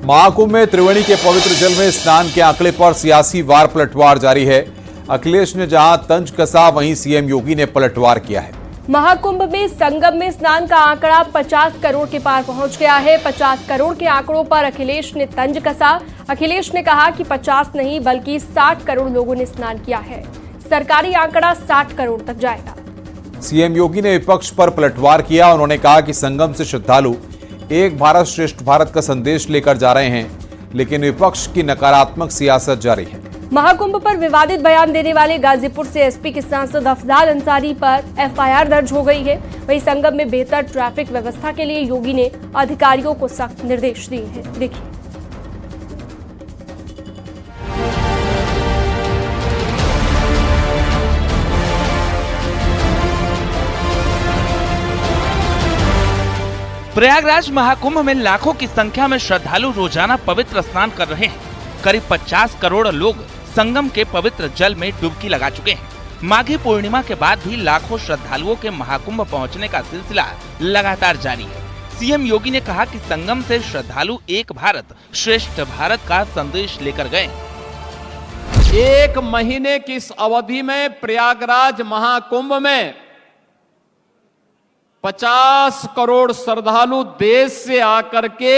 महाकुंभ में त्रिवेणी के पवित्र जल में स्नान के आंकड़े पर सियासी वार पलटवार जारी है। अखिलेश ने जहां तंज कसा, वहीं सीएम योगी ने पलटवार किया है। महाकुंभ में संगम में स्नान का आंकड़ा 50 करोड़ के पार पहुंच गया है। 50 करोड़ के आंकड़ों पर अखिलेश ने तंज कसा। अखिलेश ने कहा कि 50 नहीं बल्कि 60 करोड़ लोगों ने स्नान किया है। सरकारी आंकड़ा 60 करोड़ तक जाएगा। सीएम योगी ने विपक्ष पर पलटवार किया। उन्होंने कहा कि संगम से श्रद्धालु एक भारत श्रेष्ठ भारत का संदेश लेकर जा रहे हैं, लेकिन विपक्ष की नकारात्मक सियासत जारी है। महाकुंभ पर विवादित बयान देने वाले गाजीपुर से एसपी के सांसद अफजाल अंसारी पर एफआईआर दर्ज हो गई है। वहीं संगम में बेहतर ट्रैफिक व्यवस्था के लिए योगी ने अधिकारियों को सख्त निर्देश दिए हैं। देखिए, प्रयागराज महाकुंभ में लाखों की संख्या में श्रद्धालु रोजाना पवित्र स्नान कर रहे हैं। करीब 50 करोड़ लोग संगम के पवित्र जल में डुबकी लगा चुके हैं। माघी पूर्णिमा के बाद भी लाखों श्रद्धालुओं के महाकुंभ पहुंचने का सिलसिला लगातार जारी है। सीएम योगी ने कहा कि संगम से श्रद्धालु एक भारत श्रेष्ठ भारत का संदेश लेकर गए। एक महीने की इस अवधि में प्रयागराज महाकुंभ में 50 करोड़ श्रद्धालु देश से आकर के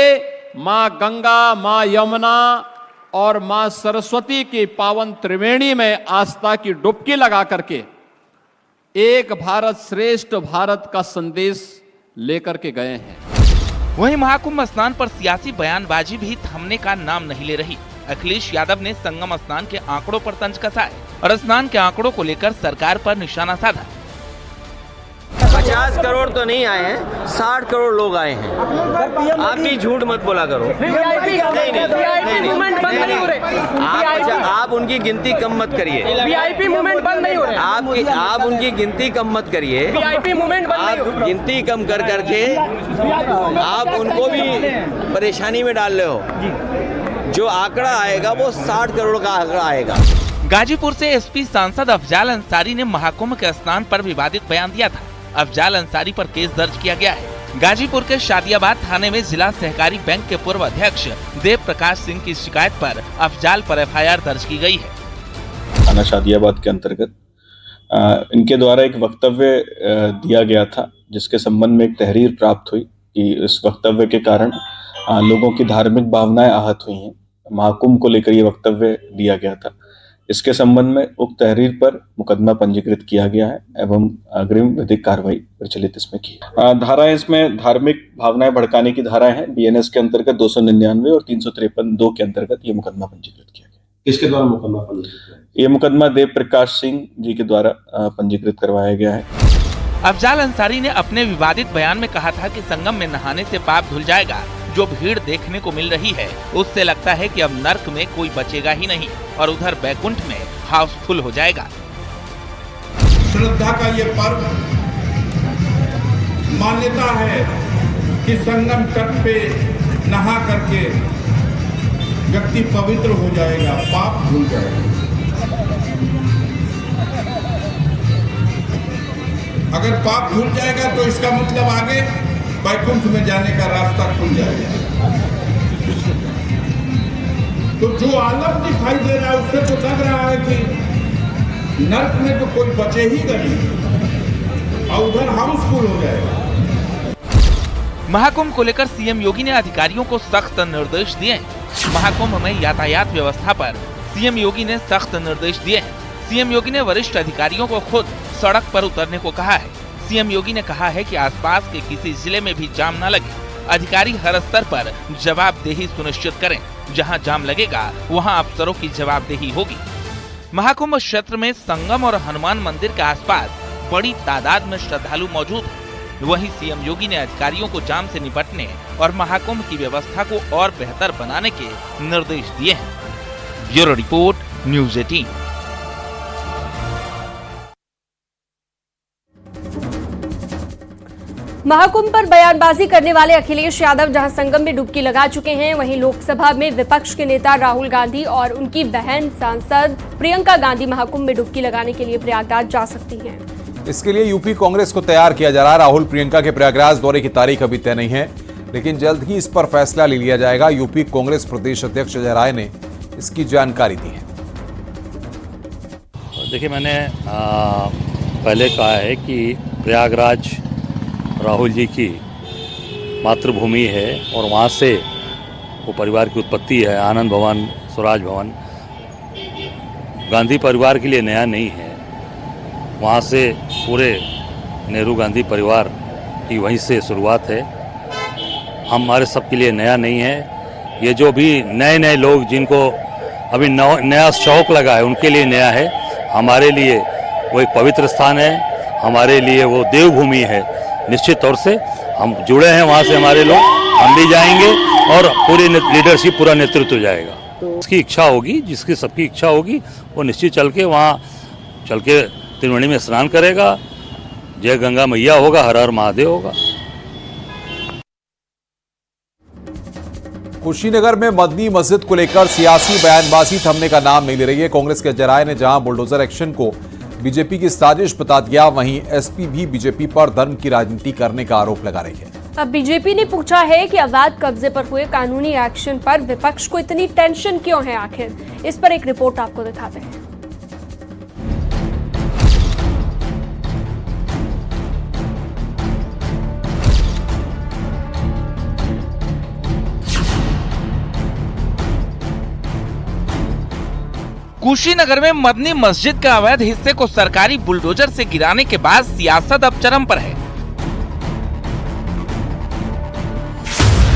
मां गंगा, मां यमुना और मां सरस्वती की पावन त्रिवेणी में आस्था की डुबकी लगा करके एक भारत श्रेष्ठ भारत का संदेश लेकर के गए हैं। वहीं महाकुंभ स्नान पर सियासी बयानबाजी भी थमने का नाम नहीं ले रही। अखिलेश यादव ने संगम स्नान के आंकड़ों पर तंज कसा है और स्नान के आंकड़ों को लेकर सरकार पर निशाना साधा। 50 करोड़ तो नहीं आए हैं, 60 करोड़ लोग आए हैं। आप भी झूठ मत बोला करो। आप उनकी गिनती कम मत करिए। वीआईपी मूवमेंट बंद नहीं हो रहा। आप उनकी गिनती कम मत करिए। वीआईपी मूवमेंट बंद नहीं हो रहा। आप गिनती कम कर करके आप उनको भी परेशानी में डाल रहे हो। जो आंकड़ा आएगा वो 60 करोड़ का आंकड़ा आएगा। गाजीपुर से एसपी सांसद अफजाल अंसारी ने महाकुंभ के स्नान पर विवादित बयान दिया था। अफजाल अंसारी पर केस दर्ज किया गया है। गाजीपुर के शादियाबाद थाने में जिला सहकारी बैंक के पूर्व अध्यक्ष देव प्रकाश सिंह की शिकायत पर अफजाल पर एफआईआर दर्ज की गई है। थाना शादियाबाद के अंतर्गत इनके द्वारा एक वक्तव्य दिया गया था, जिसके संबंध में एक तहरीर प्राप्त हुई कि इस वक्तव्य के कारण लोगों की धार्मिक भावनाएं आहत हुई हैं। महाकुंभ को लेकर ये वक्तव्य दिया गया था। इसके संबंध में उक्त तहरीर पर मुकदमा पंजीकृत किया गया है एवं अग्रिम विधिक कार्रवाई प्रचलित इसमें की। धाराएं इसमें धार्मिक भावनाएं भड़काने की धाराएं हैं। बीएनएस के अंतर्गत 299 और 353(2) के अंतर्गत ये मुकदमा पंजीकृत किया गया। किसके द्वारा मुकदमा पंजीकृत? ये मुकदमा देव प्रकाश सिंह जी के द्वारा पंजीकृत करवाया गया है। अफजाल अंसारी ने अपने विवादित बयान में कहा था कि संगम में नहाने से पाप धुल जाएगा। जो भीड़ देखने को मिल रही है उससे लगता है कि अब नर्क में कोई बचेगा ही नहीं और उधर बैकुंठ में हाउसफुल हो जाएगा। श्रद्धा का ये पर्व मान्यता है कि संगम तट पे नहा करके व्यक्ति पवित्र हो जाएगा, पाप धुल जाएगा। अगर पाप धुल जाएगा तो इसका मतलब आगे बैकुंठ में जाने का रास्ता खुल जाएगा। तो जो आलम दिखाई दे रहा है उससे तो लग रहा है कि नर्क में तो कोई बचे ही नहीं और उधर हाउसफुल हो जाएगा। महाकुंभ को लेकर सीएम योगी ने अधिकारियों को सख्त निर्देश दिए हैं। महाकुंभ में यातायात व्यवस्था पर सीएम योगी ने सख्त निर्देश दिए हैं। सीएम योगी ने वरिष्ठ अधिकारियों को खुद सड़क पर उतरने को कहा है। सीएम योगी ने कहा है कि आसपास के किसी जिले में भी जाम न लगे। अधिकारी हर स्तर पर जवाबदेही सुनिश्चित करें। जहां जाम लगेगा वहां अफसरों की जवाबदेही होगी। महाकुंभ क्षेत्र में संगम और हनुमान मंदिर के आसपास बड़ी तादाद में श्रद्धालु मौजूद हैं। वहीं सीएम योगी ने अधिकारियों को जाम से निपटने और महाकुंभ की व्यवस्था को और बेहतर बनाने के निर्देश दिए हैं। Bureau report, news 18। महाकुंभ पर बयानबाजी करने वाले अखिलेश यादव जहां संगम में डुबकी लगा चुके हैं, वहीं लोकसभा में विपक्ष के नेता राहुल गांधी और उनकी बहन सांसद प्रियंका गांधी महाकुंभ में डुबकी लगाने के लिए प्रयागराज जा सकती हैं। इसके लिए यूपी कांग्रेस को तैयार किया जा रहा है। राहुल प्रियंका के प्रयागराज दौरे की तारीख अभी तय नहीं है। लेकिन जल्द ही इस पर फैसला ले लिया जाएगा। यूपी कांग्रेस प्रदेश अध्यक्ष अजय राय ने इसकी जानकारी दी है। देखिए, मैंने पहले कहा है कि प्रयागराज राहुल जी की मातृभूमि है और वहाँ से वो परिवार की उत्पत्ति है। आनंद भवन, स्वराज भवन गांधी परिवार के लिए नया नहीं है। वहाँ से पूरे नेहरू गांधी परिवार की वहीं से शुरुआत है। हमारे सबके लिए नया नहीं है। ये जो भी नए लोग जिनको अभी नया शौक लगा है उनके लिए नया है। हमारे लिए वो एक पवित्र स्थान है, हमारे लिए वो देवभूमि है। निश्चित तौर से हम जुड़े हैं वहाँ से, हमारे लोग, हम भी जाएंगे और पूरी लीडरशिप, पूरा नेतृत्व जाएगा। तो उसकी इच्छा होगी, जिसकी सबकी इच्छा होगी, वो निश्चित चल के वहाँ चल के त्रिवेणी में स्नान करेगा, जय गंगा मैया होगा, हर हर महादेव होगा। कुशीनगर में मदनी मस्जिद को लेकर सियासी बयानबाजी थमने का नाम नहीं ले रही है। कांग्रेस के अजय राय ने जहां बुलडोजर एक्शन को बीजेपी की साजिश बता दिया, वहीं एसपी भी बीजेपी पर धर्म की राजनीति करने का आरोप लगा रही है। अब बीजेपी ने पूछा है कि अवैध कब्जे पर हुए कानूनी एक्शन पर विपक्ष को इतनी टेंशन क्यों है आखिर। इस पर एक रिपोर्ट आपको दिखाते हैं। कुशीनगर में मदनी मस्जिद के अवैध हिस्से को सरकारी बुलडोजर से गिराने के बाद सियासत अब चरम पर है।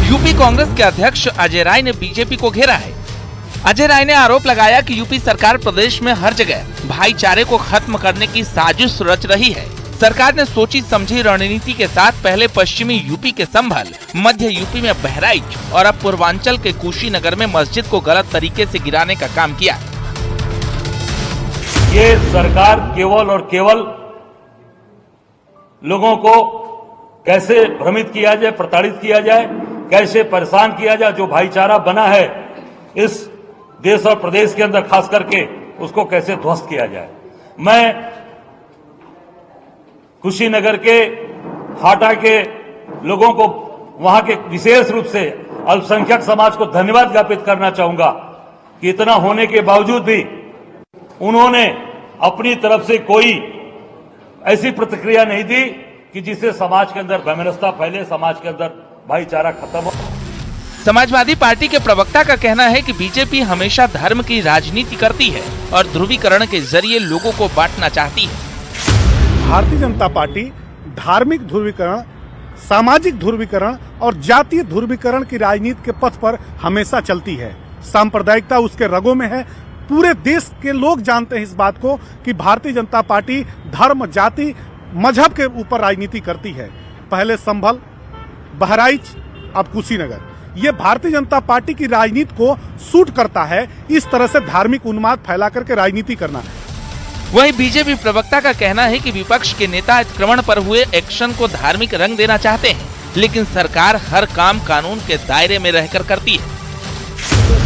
यूपी कांग्रेस के अध्यक्ष अजय राय ने बीजेपी को घेरा है। अजय राय ने आरोप लगाया कि यूपी सरकार प्रदेश में हर जगह भाईचारे को खत्म करने की साजिश रच रही है। सरकार ने सोची समझी रणनीति के साथ पहले पश्चिमी यूपी के संभल, मध्य यूपी में बहराइच और अब पूर्वांचल के कुशीनगर में मस्जिद को गलत तरीके से गिराने का काम किया। ये सरकार केवल और केवल लोगों को कैसे भ्रमित किया जाए, प्रताड़ित किया जाए, कैसे परेशान किया जाए, जो भाईचारा बना है इस देश और प्रदेश के अंदर खास करके, उसको कैसे ध्वस्त किया जाए। मैं कुशीनगर के हाटा के लोगों को, वहां के विशेष रूप से अल्पसंख्यक समाज को धन्यवाद ज्ञापित करना चाहूंगा कि इतना होने के बावजूद भी उन्होंने अपनी तरफ से कोई ऐसी प्रतिक्रिया नहीं दी कि जिससे समाज के अंदर वैमनस्यता फैले, समाज के अंदर भाईचारा खत्म हो। समाजवादी पार्टी के प्रवक्ता का कहना है कि बीजेपी हमेशा धर्म की राजनीति करती है और ध्रुवीकरण के जरिए लोगों को बांटना चाहती है। भारतीय जनता पार्टी धार्मिक ध्रुवीकरण, सामाजिक ध्रुवीकरण और जातीय ध्रुवीकरण की राजनीति के पथ पर हमेशा चलती है। सांप्रदायिकता उसके रगों में है। पूरे देश के लोग जानते हैं इस बात को कि भारतीय जनता पार्टी धर्म, जाति, मजहब के ऊपर राजनीति करती है। पहले संभल, बहराइच, अब कुशीनगर। ये भारतीय जनता पार्टी की राजनीति को सूट करता है, इस तरह से धार्मिक उन्माद फैला करके राजनीति करना। वहीं बीजेपी प्रवक्ता का कहना है कि विपक्ष के नेता अतिक्रमण पर हुए एक्शन को धार्मिक रंग देना चाहते हैं, लेकिन सरकार हर काम कानून के दायरे में रहकर करती है।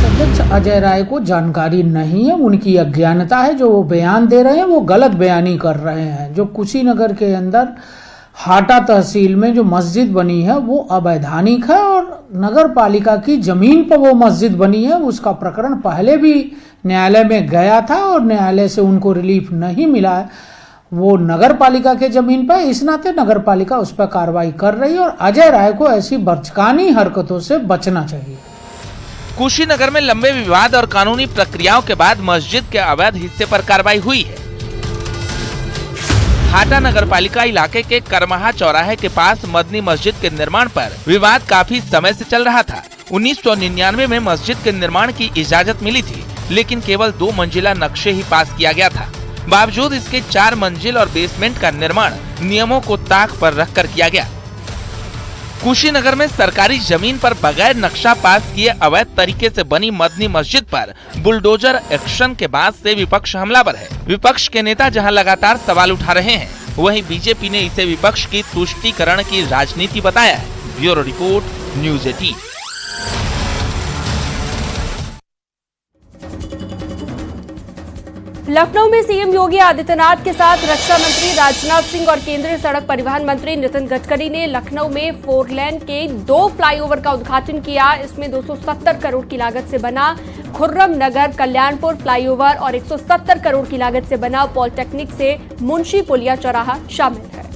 अध्यक्ष अजय राय को जानकारी नहीं है, उनकी अज्ञानता है। जो वो बयान दे रहे हैं वो गलत बयानी कर रहे हैं। जो कुशीनगर के अंदर हाटा तहसील में जो मस्जिद बनी है वो अवैधानिक है और नगर पालिका की जमीन पर वो मस्जिद बनी है। उसका प्रकरण पहले भी न्यायालय में गया था और न्यायालय से उनको रिलीफ नहीं मिला है। वो नगर पालिका के जमीन पर, इस नाते नगर पालिका उस पर कार्रवाई कर रही है और अजय राय को ऐसी बचकानी हरकतों से बचना चाहिए। कुशीनगर में लंबे विवाद और कानूनी प्रक्रियाओं के बाद मस्जिद के अवैध हिस्से पर कार्रवाई हुई है। हाटा नगर पालिका इलाके के करमहा चौराहे के पास मदनी मस्जिद के निर्माण पर विवाद काफी समय से चल रहा था। 1999 में मस्जिद के निर्माण की इजाजत मिली थी, लेकिन केवल 2 मंजिला नक्शे ही पास किया गया था। बावजूद इसके 4 मंजिल और बेसमेंट का निर्माण नियमों को ताक पर रखकर किया गया। कुशीनगर में सरकारी जमीन पर बगैर नक्शा पास किए अवैध तरीके से बनी मदनी मस्जिद पर बुलडोजर एक्शन के बाद से विपक्ष हमलावर है। विपक्ष के नेता जहां लगातार सवाल उठा रहे हैं, वहीं बीजेपी ने इसे विपक्ष की तुष्टीकरण की राजनीति बताया है। Bureau report, news 18। लखनऊ में सीएम योगी आदित्यनाथ के साथ रक्षा मंत्री राजनाथ सिंह और केंद्रीय सड़क परिवहन मंत्री नितिन गडकरी ने लखनऊ में 4 लेन के 2 फ्लाईओवर का उद्घाटन किया। इसमें 270 करोड़ की लागत से बना खुर्रम नगर कल्याणपुर फ्लाईओवर और 170 करोड़ की लागत से बना पॉलिटेक्निक से मुंशी पुलिया चौराहा शामिल है।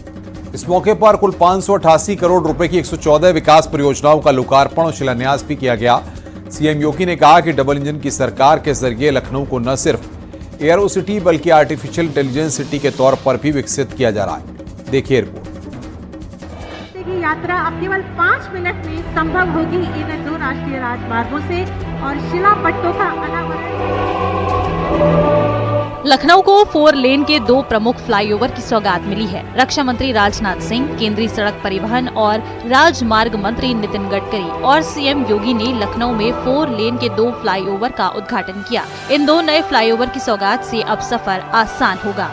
इस मौके पर कुल 588 करोड़ रुपए की 114 विकास परियोजनाओं का लोकार्पण और शिलान्यास भी किया गया। सीएम योगी ने कहा कि डबल इंजन की सरकार के जरिए लखनऊ को न सिर्फ एयरो सिटी बल्कि आर्टिफिशियल इंटेलिजेंस सिटी के तौर पर भी विकसित किया जा रहा है। देखिए रिपोर्ट। की यात्रा अब केवल 5 मिनट में संभव होगी इन 2 राष्ट्रीय राजमार्गों से और शिला पट्टों का अनावरण। लखनऊ को 4 लेन के 2 प्रमुख फ्लाईओवर की सौगात मिली है। रक्षा मंत्री राजनाथ सिंह, केंद्रीय सड़क परिवहन और राजमार्ग मंत्री नितिन गडकरी और सीएम योगी ने लखनऊ में 4 लेन के 2 फ्लाईओवर का उद्घाटन किया। इन 2 नए फ्लाईओवर की सौगात से अब सफर आसान होगा।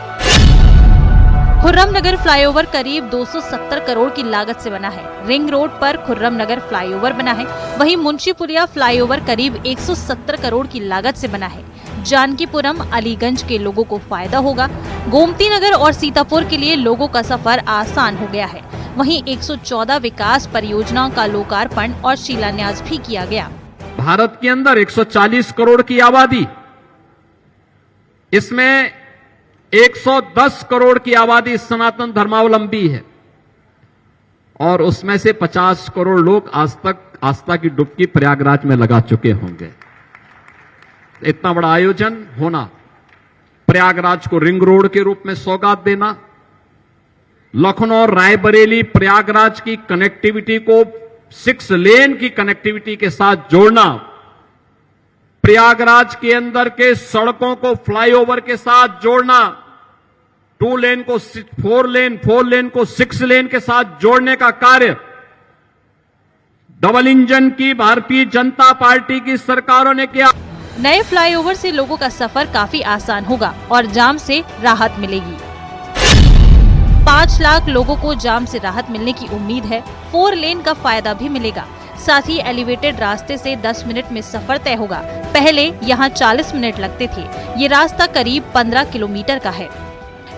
खुर्रम नगर फ्लाईओवर करीब 270 करोड़ की लागत से बना है। रिंग रोड पर खुर्रम नगर फ्लाईओवर बना है। वहीं मुंशीपुलिया फ्लाईओवर करीब 170 करोड़ की लागत से बना है। जानकीपुरम अलीगंज के लोगों को फायदा होगा। गोमती नगर और सीतापुर के लिए लोगों का सफर आसान हो गया है। वहीं 114 विकास परियोजनाओं का लोकार्पण और शिलान्यास भी किया गया। भारत के अंदर 140 करोड़ की आबादी, इसमें 110 करोड़ की आबादी सनातन धर्मावलंबी है और उसमें से 50 करोड़ लोग आज तक आस्था की डुबकी प्रयागराज में लगा चुके होंगे। इतना बड़ा आयोजन होना, प्रयागराज को रिंग रोड के रूप में सौगात देना, लखनऊ रायबरेली प्रयागराज की कनेक्टिविटी को 6 लेन की कनेक्टिविटी के साथ जोड़ना, प्रयागराज के अंदर के सड़कों को फ्लाईओवर के साथ जोड़ना, 2 लेन को 4 लेन, 4 लेन को 6 लेन के साथ जोड़ने का कार्य डबल इंजन की भारतीय जनता पार्टी की सरकारों ने किया। नए फ्लाईओवर से लोगों का सफर काफी आसान होगा और जाम से राहत मिलेगी। 5 लाख लोगों को जाम से राहत मिलने की उम्मीद है। 4 लेन का फायदा भी मिलेगा। साथ ही एलिवेटेड रास्ते से 10 मिनट में सफर तय होगा। पहले यहाँ 40 मिनट लगते थे। ये रास्ता करीब 15 किलोमीटर का है।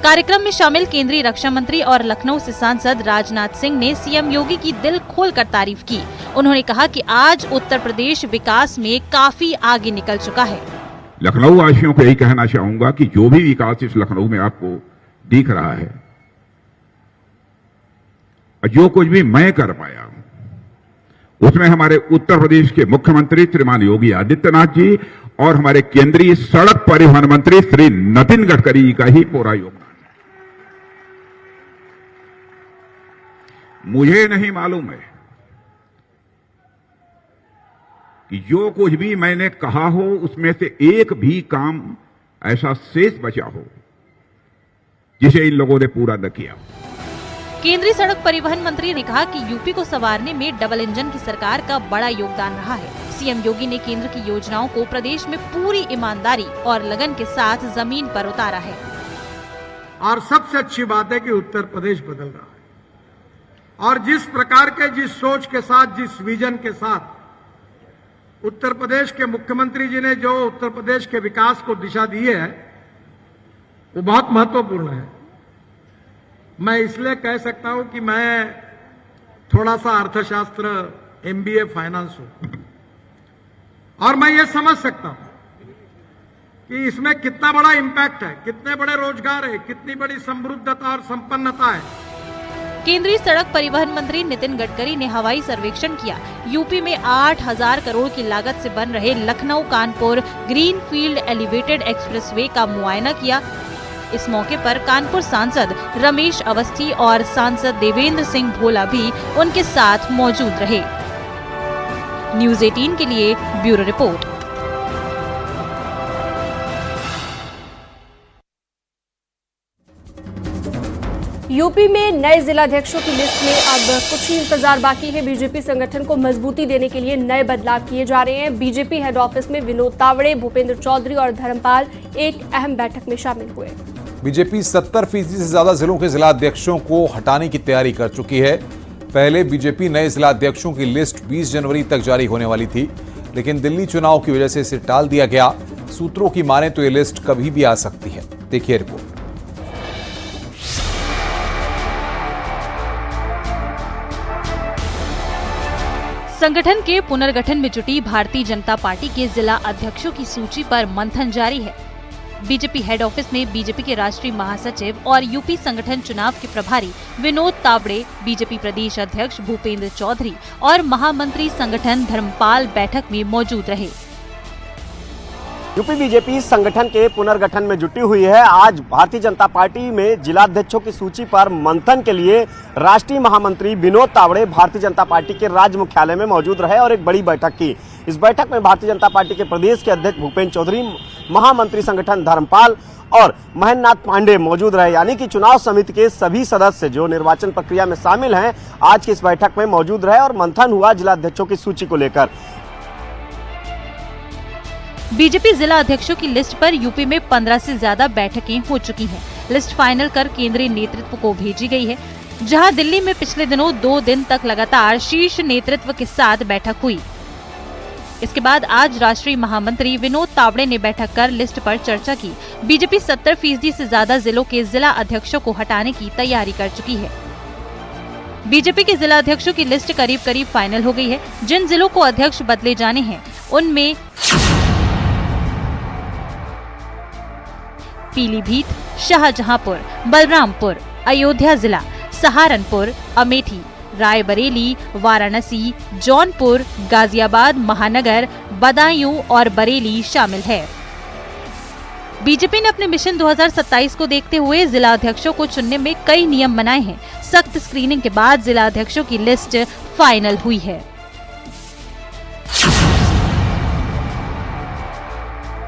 कार्यक्रम में शामिल केंद्रीय रक्षा मंत्री और लखनऊ से सांसद राजनाथ सिंह ने सीएम योगी की दिल खोलकर तारीफ की। उन्होंने कहा कि आज उत्तर प्रदेश विकास में काफी आगे निकल चुका है। लखनऊ वासियों को यही कहना चाहूंगा कि जो भी विकास इस लखनऊ में आपको दिख रहा है, जो कुछ भी मैं कर पाया हूं, उसमें हमारे उत्तर प्रदेश के मुख्यमंत्री श्रीमान योगी आदित्यनाथ जी और हमारे केंद्रीय सड़क परिवहन मंत्री श्री नितिन गडकरी जी का ही पूरा योगदान। मुझे नहीं मालूम है कि जो कुछ भी मैंने कहा हो उसमें से एक भी काम ऐसा शेष बचा हो जिसे इन लोगों ने पूरा न किया। केंद्रीय सड़क परिवहन मंत्री ने कहा कि यूपी को संवारने में डबल इंजन की सरकार का बड़ा योगदान रहा है। सीएम योगी ने केंद्र की योजनाओं को प्रदेश में पूरी ईमानदारी और लगन के साथ जमीन पर उतारा है। और सबसे अच्छी बात है कि उत्तर प्रदेश बदल रहा है और जिस प्रकार के, जिस सोच के साथ, जिस विजन के साथ उत्तर प्रदेश के मुख्यमंत्री जी ने जो उत्तर प्रदेश के विकास को दिशा दी है वो बहुत महत्वपूर्ण है। मैं इसलिए कह सकता हूं कि मैं थोड़ा सा अर्थशास्त्र, एमबीए फाइनेंस हूं और मैं ये समझ सकता हूं कि इसमें कितना बड़ा इंपैक्ट है, कितने बड़े रोजगार है, कितनी बड़ी समृद्धता और संपन्नता है। केंद्रीय सड़क परिवहन मंत्री नितिन गडकरी ने हवाई सर्वेक्षण किया। यूपी में 8000 करोड़ की लागत से बन रहे Lucknow Kanpur greenfield elevated expressway का मुआयना किया। इस मौके पर कानपुर सांसद रमेश अवस्थी और सांसद देवेंद्र सिंह भोला भी उनके साथ मौजूद रहे। न्यूज़ 18 के लिए ब्यूरो रिपोर्ट। यूपी में नए जिलाध्यक्षों की लिस्ट में अब कुछ ही इंतजार बाकी है। बीजेपी संगठन को मजबूती देने के लिए नए बदलाव किए जा रहे हैं। बीजेपी हेड ऑफिस में विनोद तावड़े, भूपेंद्र चौधरी और धर्मपाल एक अहम बैठक में शामिल हुए। बीजेपी 70% से ज्यादा जिलों के जिलाध्यक्षों को हटाने की तैयारी कर चुकी है। पहले बीजेपी नए जिलाध्यक्षों की लिस्ट 20 जनवरी तक जारी होने वाली थी, लेकिन दिल्ली चुनाव की वजह से इसे टाल दिया गया। सूत्रों की माने तो ये लिस्ट कभी भी आ सकती है। देखिए रिपोर्ट। संगठन के पुनर्गठन में जुटी भारतीय जनता पार्टी के जिला अध्यक्षों की सूची पर मंथन जारी है। बीजेपी हेड ऑफिस में बीजेपी के राष्ट्रीय महासचिव और यूपी संगठन चुनाव के प्रभारी विनोद तावड़े, बीजेपी प्रदेश अध्यक्ष भूपेंद्र चौधरी और महामंत्री संगठन धर्मपाल बैठक में मौजूद रहे। यूपी बीजेपी संगठन के पुनर्गठन में जुटी हुई है। आज भारतीय जनता पार्टी में जिलाध्यक्षों की सूची पर मंथन के लिए राष्ट्रीय महामंत्री विनोद तावड़े भारतीय जनता पार्टी के राज्य मुख्यालय में मौजूद रहे और एक बड़ी बैठक की। इस बैठक में भारतीय जनता पार्टी के प्रदेश के अध्यक्ष भूपेंद्र चौधरी, महामंत्री संगठन धर्मपाल और महेंद्र नाथ पांडे मौजूद रहे। यानी कि चुनाव समिति के सभी सदस्य जो निर्वाचन प्रक्रिया में शामिल हैं, आज की इस बैठक में मौजूद रहे और मंथन हुआ जिलाध्यक्षों की सूची को लेकर। बीजेपी जिला अध्यक्षों की लिस्ट पर यूपी में 15 से ज्यादा बैठकें हो चुकी हैं। लिस्ट फाइनल कर केंद्रीय नेतृत्व को भेजी गई है, जहां दिल्ली में पिछले दिनों 2 दिन तक लगातार शीर्ष नेतृत्व के साथ बैठक हुई। इसके बाद आज राष्ट्रीय महामंत्री विनोद तावड़े ने बैठक कर लिस्ट पर चर्चा की। बीजेपी 70% से ज्यादा जिलों के जिला अध्यक्षों को हटाने की तैयारी कर चुकी है। बीजेपी के जिला अध्यक्षों की लिस्ट करीब करीब फाइनल हो गई है। जिन जिलों को अध्यक्ष बदले जाने हैं उनमें पीलीभीत, शाहजहांपुर, बलरामपुर, अयोध्या जिला, सहारनपुर, अमेठी, रायबरेली, वाराणसी, जौनपुर, गाजियाबाद, महानगर, बदायूं और बरेली शामिल है। बीजेपी ने अपने मिशन 2027 को देखते हुए जिला अध्यक्षों को चुनने में कई नियम बनाए हैं। सख्त स्क्रीनिंग के बाद जिला अध्यक्षों की लिस्ट फाइनल हुई है।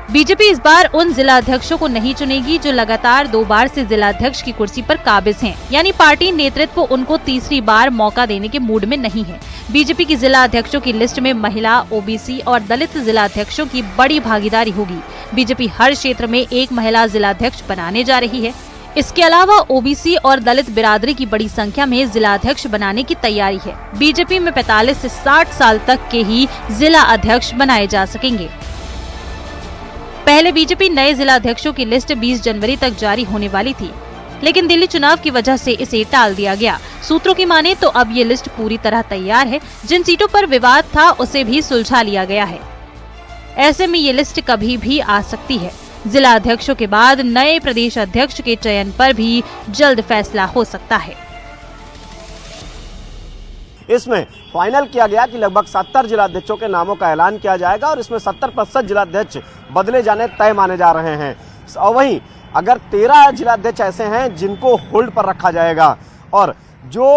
बीजेपी इस बार उन जिला अध्यक्षों को नहीं चुनेगी जो लगातार 2 बार से जिला अध्यक्ष की कुर्सी पर काबिज हैं। यानी पार्टी नेतृत्व उनको तीसरी बार मौका देने के मूड में नहीं है। बीजेपी की जिला अध्यक्षों की लिस्ट में महिला, ओबीसी और दलित जिला अध्यक्षों की बड़ी भागीदारी होगी। बीजेपी हर क्षेत्र में एक महिला जिला अध्यक्ष बनाने जा रही है। इसके अलावा ओबीसी और दलित बिरादरी की बड़ी संख्या में जिला अध्यक्ष बनाने की तैयारी है। बीजेपी में 45 से 60 साल तक के ही जिला अध्यक्ष बनाए जा सकेंगे। पहले बीजेपी नए जिला अध्यक्षों की लिस्ट 20 जनवरी तक जारी होने वाली थी, लेकिन दिल्ली चुनाव की वजह से इसे टाल दिया गया। सूत्रों की माने तो अब ये लिस्ट पूरी तरह तैयार है। जिन सीटों पर विवाद था उसे भी सुलझा लिया गया है। ऐसे में ये लिस्ट कभी भी आ सकती है। जिला अध्यक्षों के बाद नए प्रदेश अध्यक्ष के चयन पर भी जल्द फैसला हो सकता है। इसमें फाइनल किया गया कि लगभग 70 जिलाध्यक्षों के नामों का ऐलान किया जाएगा और इसमें 70% जिलाध्यक्ष बदले जाने तय माने जा रहे हैं। और वहीं अगर 13 जिलाध्यक्ष ऐसे हैं जिनको होल्ड पर रखा जाएगा और जो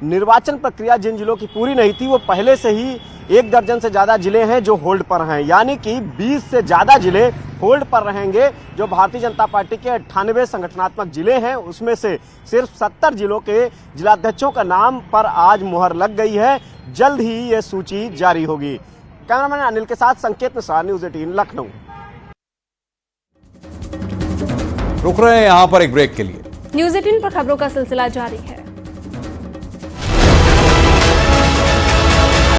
निर्वाचन प्रक्रिया जिन जिलों की पूरी नहीं थी वो पहले से ही 1 दर्जन से ज़्यादा जिले हैं जो होल्ड पर हैं। यानी कि 20 से ज़्यादा जिले होल्ड पर रहेंगे। जो भारतीय जनता पार्टी के 98 संगठनात्मक जिले हैं उसमें से सिर्फ 70 जिलों के जिलाध्यक्षों का नाम पर आज मुहर लग गई है। जल्द ही ये सूची जारी होगी। कैमरामैन अनिल के साथ संकेत मिश्रा, न्यूज़ 18 लखनऊ। रुक रहे हैं यहाँ पर एक ब्रेक के लिए। न्यूज़ 18 पर खबरों का सिलसिला जारी है।